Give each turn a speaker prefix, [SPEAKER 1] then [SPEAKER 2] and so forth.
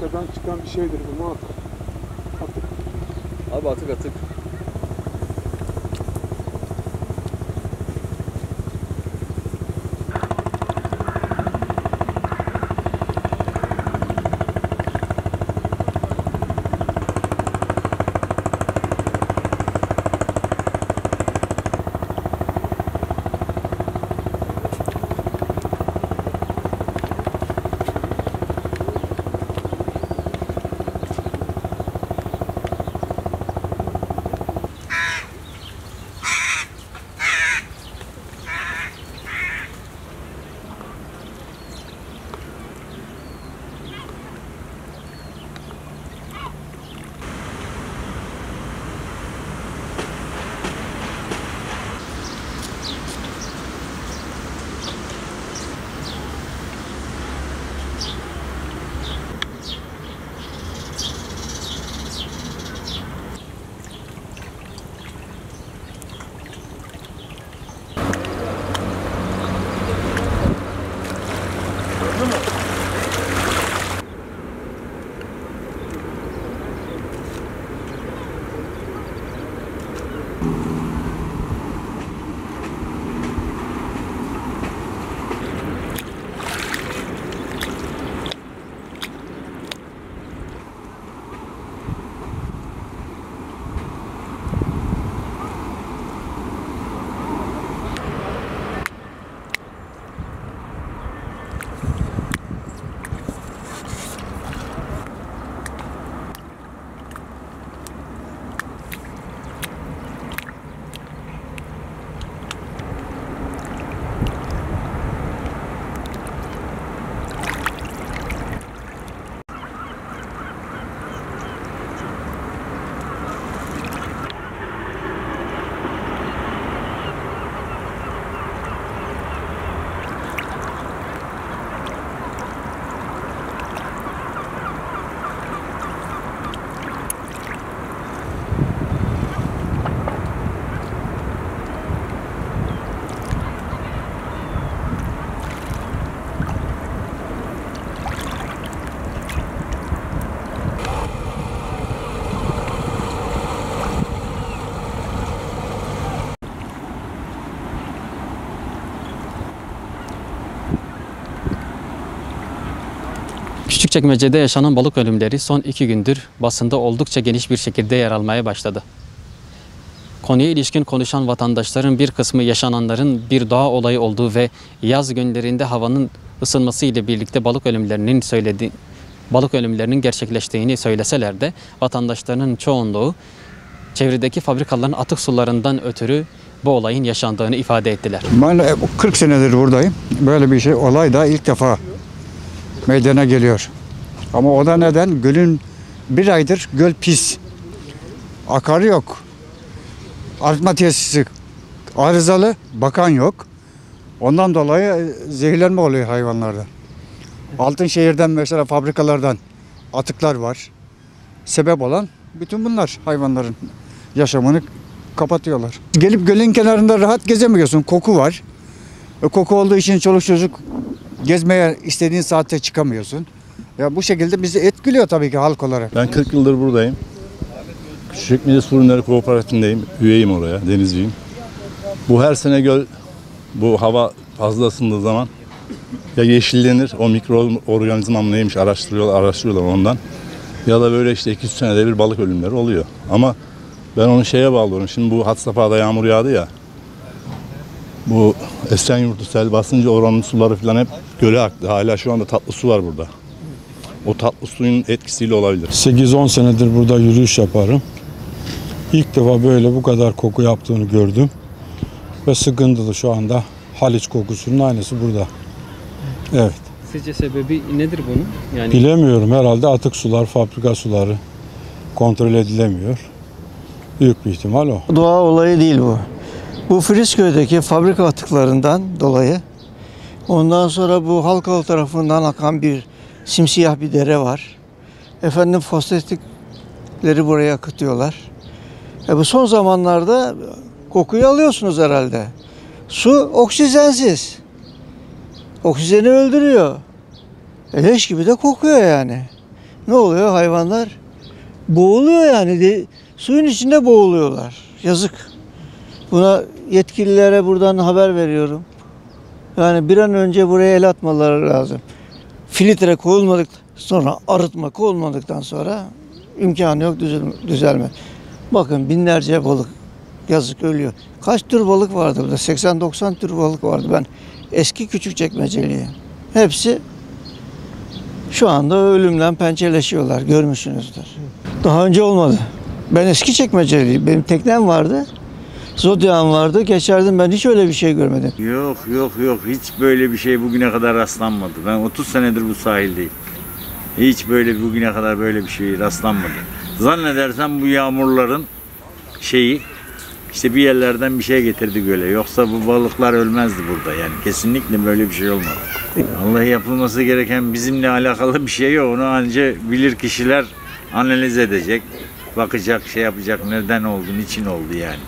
[SPEAKER 1] fabrikadan çıkan bir şeydir bu muhakkak. Atık.
[SPEAKER 2] Abi atık atık.
[SPEAKER 3] Küçükçekmece'de yaşanan balık ölümleri son 2 gündür basında oldukça geniş bir şekilde yer almaya başladı. Konuya ilişkin konuşan vatandaşların bir kısmı yaşananların bir doğa olayı olduğu ve yaz günlerinde havanın ısınması ile birlikte balık ölümlerinin gerçekleştiğini söyleseler de vatandaşların çoğunluğu çevredeki fabrikaların atık sularından ötürü bu olayın yaşandığını ifade ettiler.
[SPEAKER 4] Ben 40 senedir buradayım. Böyle bir şey olay da ilk defa meydana geliyor. Ama o da neden? Gölün bir aydır göl pis. Akarı yok. Arıtma tesisi arızalı, bakan yok. Ondan dolayı zehirlenme oluyor hayvanlarda. Altınşehir'den mesela fabrikalardan atıklar var. Sebep olan bütün bunlar hayvanların yaşamını kapatıyorlar. Gelip gölün kenarında rahat gezemiyorsun. Koku var. Koku olduğu için çoluk çocuk gezmeye istediğin saatte çıkamıyorsun. Ya bu şekilde bizi etkiliyor tabii ki halk olarak.
[SPEAKER 5] Ben 40 yıldır buradayım. Küçükçekmece Su Ürünleri Kooperatifindeyim. Üyeyim oraya, denizciyim. Bu her sene göl, bu hava fazla ısındığı zaman ya yeşillenir, o mikroorganizma neymiş araştırıyorlar ondan. Ya da böyle işte 200 senede bir balık ölümleri oluyor. Ama ben onu şeye bağlıyorum. Şimdi bu had safhada yağmur yağdı ya. Bu Esenyurt'u sel basınca oranın suları falan hep göle aktı. Hala şu anda tatlı su var burada. O tatlı suyun etkisiyle olabilir.
[SPEAKER 6] 8-10 senedir burada yürüyüş yaparım. İlk defa böyle bu kadar koku yaptığını gördüm. Ve sıkıntılı şu anda. Haliç kokusunun aynısı burada. Evet.
[SPEAKER 3] Sizce sebebi nedir bunun? Yani
[SPEAKER 6] Bilemiyorum, herhalde atık sular, fabrika suları kontrol edilemiyor. Büyük bir ihtimal o.
[SPEAKER 7] Doğa olayı değil bu. Bu Frisköy'deki fabrika atıklarından dolayı. Ondan sonra bu Halkalı tarafından akan bir simsiyah bir dere var. Efendim fosfatikleri buraya akıtıyorlar. Bu son zamanlarda kokuyu alıyorsunuz herhalde. Su oksijensiz. Oksijeni öldürüyor. Leş gibi de kokuyor yani. ne oluyor? Hayvanlar boğuluyor yani. Suyun içinde boğuluyorlar. Yazık. Buna yetkililere buradan haber veriyorum. Yani bir an önce buraya el atmaları lazım. Filtre koyulmadık sonra, arıtma koyulmadıktan sonra imkanı yok, düzelme. Bakın binlerce balık yazık ölüyor. Kaç tür balık vardı burada? 80-90 tür balık vardı. Ben eski Küçükçekmeceliyim. Hepsi şu anda ölümden pençeleşiyorlar. Görmüşsünüzdür. Daha önce olmadı. Ben eski Çekmeceliyim. Benim teknem vardı. Zodyan vardı. Geçerdim, ben hiç öyle bir şey görmedim.
[SPEAKER 2] Yok. Hiç böyle bir şey bugüne kadar rastlanmadı. Ben 30 senedir bu sahildeyim. Hiç böyle bugüne kadar böyle bir şey rastlanmadı. Zannedersem bu yağmurların işte bir yerlerden bir şey getirdi göle. Yoksa bu balıklar ölmezdi burada yani. Kesinlikle böyle bir şey olmadı. Vallahi yapılması gereken bizimle alakalı bir şey yok. Onu ancak bilir kişiler analiz edecek, bakacak, şey yapacak, neden oldu, niçin oldu yani.